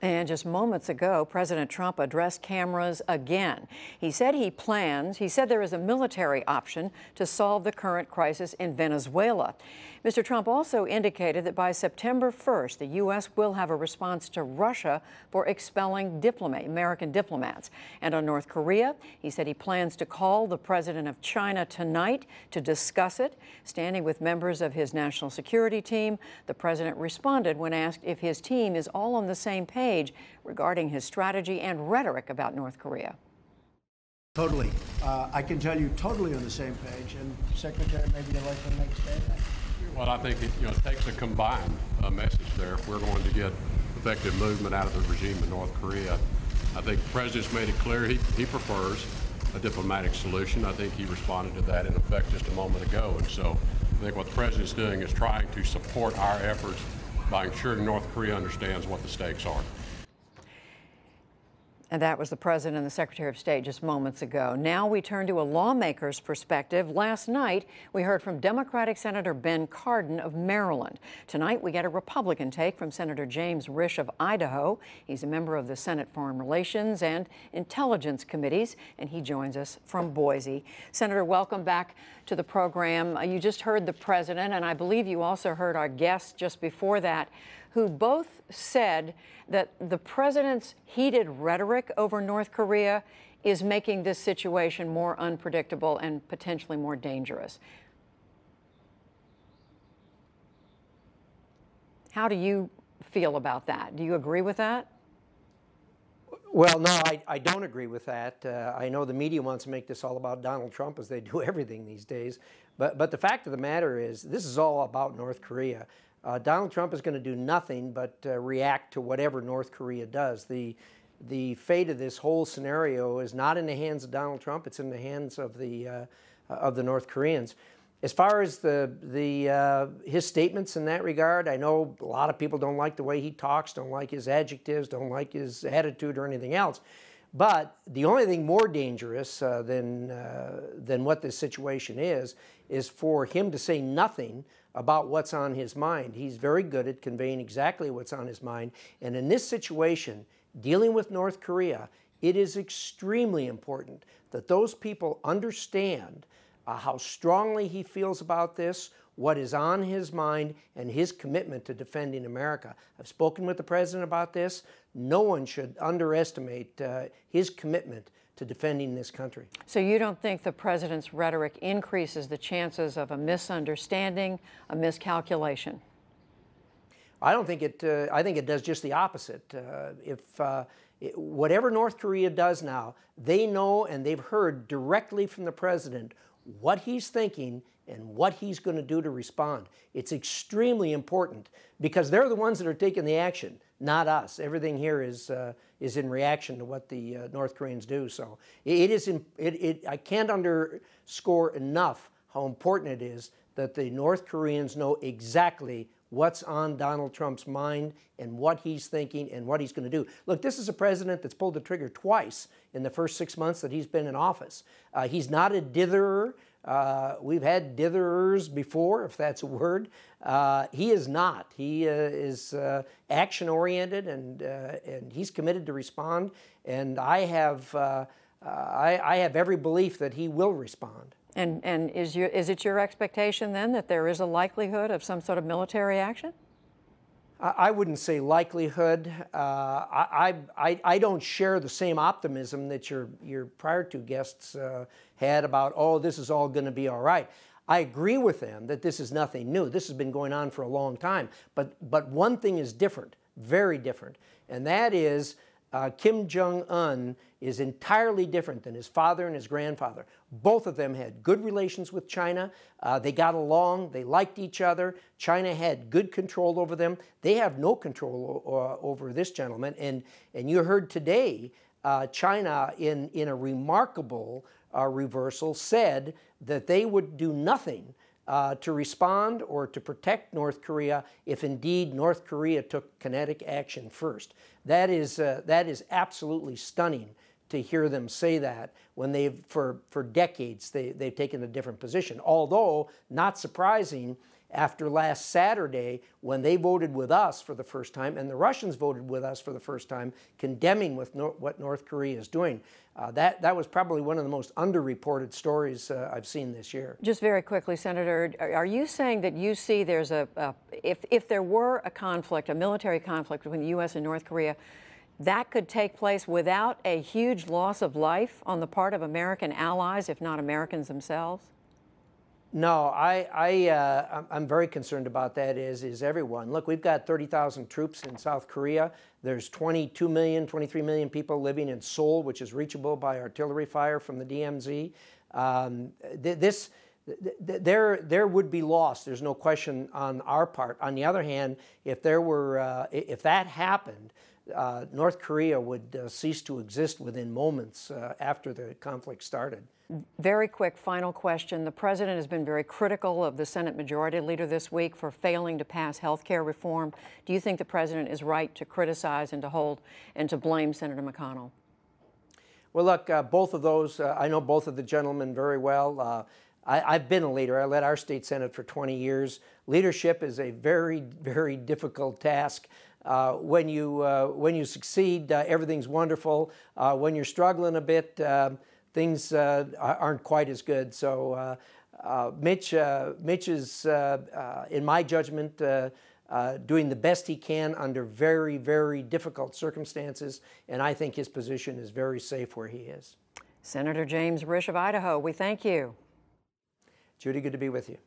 And just moments ago, President Trump addressed cameras again. He said there is a military option to solve the current crisis in Venezuela. Mr. Trump also indicated that by September 1st, the U.S. will have a response to Russia for expelling American diplomats. And on North Korea, he said he plans to call the president of China tonight to discuss it. Standing with members of his national security team, the president responded when asked if his team is all on the same page regarding his strategy and rhetoric about North Korea. Totally. I can tell you totally on the same page. And Secretary, maybe you'd like to make a statement? Well, I think it takes a combined message there if we're going to get effective movement out of the regime in North Korea. I think the president's made it clear he prefers a diplomatic solution. I think he responded to that in effect just a moment ago. And so I think what the president's doing is trying to support our efforts by ensuring North Korea understands what the stakes are. And that was the President and the Secretary of State just moments ago. Now we turn to a lawmaker's perspective. Last night, we heard from Democratic Senator Ben Cardin of Maryland. Tonight, we get a Republican take from Senator James Risch of Idaho. He's a member of the Senate Foreign Relations and Intelligence Committees, and he joins us from Boise. Senator, welcome back to the program. You just heard the President, and I believe you also heard our guest just before that, who both said that the president's heated rhetoric over North Korea is making this situation more unpredictable and potentially more dangerous. How do you feel about that? Do you agree with that? Well, no, I don't agree with that. I know the media wants to make this all about Donald Trump, as they do everything these days. But the fact of the matter is, this is all about North Korea. Donald Trump is going to do nothing but react to whatever North Korea does. The fate of this whole scenario is not in the hands of Donald Trump. It's in the hands of the North Koreans. As far as his statements in that regard, I know a lot of people don't like the way he talks, don't like his adjectives, don't like his attitude or anything else. But the only thing more dangerous than what this situation is for him to say nothing about what's on his mind. He's very good at conveying exactly what's on his mind. And in this situation, dealing with North Korea, it is extremely important that those people understand how strongly he feels about this, what is on his mind, and his commitment to defending America. I've spoken with the president about this. No one should underestimate his commitment to defending this country. So you don't think the president's rhetoric increases the chances of a misunderstanding, a miscalculation? I don't think it. I think it does just the opposite. Whatever North Korea does now, they know and they've heard directly from the president what he's thinking and what he's going to do to respond. It's extremely important because they're the ones that are taking the action, not us. Everything here is in reaction to what the North Koreans do. So I can't underscore enough how important it is that the North Koreans know exactly what's on Donald Trump's mind and what he's thinking and what he's going to do. Look, this is a president that's pulled the trigger twice in the first 6 months that he's been in office. He's not a ditherer. We've had ditherers before, if that's a word. He is not. He is action-oriented, and he's committed to respond. And I have every belief that he will respond. And is it your expectation then that there is a likelihood of some sort of military action? I wouldn't say likelihood. I don't share the same optimism that your prior two guests had about, oh, this is all going to be all right. I agree with them that this is nothing new. This has been going on for a long time. But one thing is different, very different, and that is Kim Jong-un is entirely different than his father and his grandfather. Both of them had good relations with China. They got along. They liked each other. China had good control over them. They have no control over this gentleman. And you heard today China, in a remarkable reversal, said that they would do nothing to respond or to protect North Korea if indeed North Korea took kinetic action first. That is absolutely stunning to hear them say that when for decades they've taken a different position. Although, not surprising, after last Saturday when they voted with us for the first time and the Russians voted with us for the first time, condemning what North Korea is doing. That was probably one of the most underreported stories I've seen this year. Just very quickly, Senator, are you saying that you see there's if there were a conflict, a military conflict between the U.S. and North Korea, that could take place without a huge loss of life on the part of American allies, if not Americans themselves? No, I'm very concerned about that, is everyone. Look, we've got 30,000 troops in South Korea. There's 22 million, 23 million people living in Seoul, which is reachable by artillery fire from the DMZ. There would be loss. There's no question on our part. On the other hand, if that happened, North Korea would cease to exist within moments after the conflict started. Very quick final question. The president has been very critical of the Senate Majority Leader this week for failing to pass health care reform. Do you think the president is right to criticize and to hold and to blame Senator McConnell? Well, look, both of those, I know both of the gentlemen very well. I've been a leader. I led our state Senate for 20 years. Leadership is a very, very difficult task. When you succeed, everything's wonderful. When you're struggling a bit, things aren't quite as good. So Mitch is, in my judgment, doing the best he can under very, very difficult circumstances, and I think his position is very safe where he is. Senator James Risch of Idaho, we thank you. Judy, good to be with you.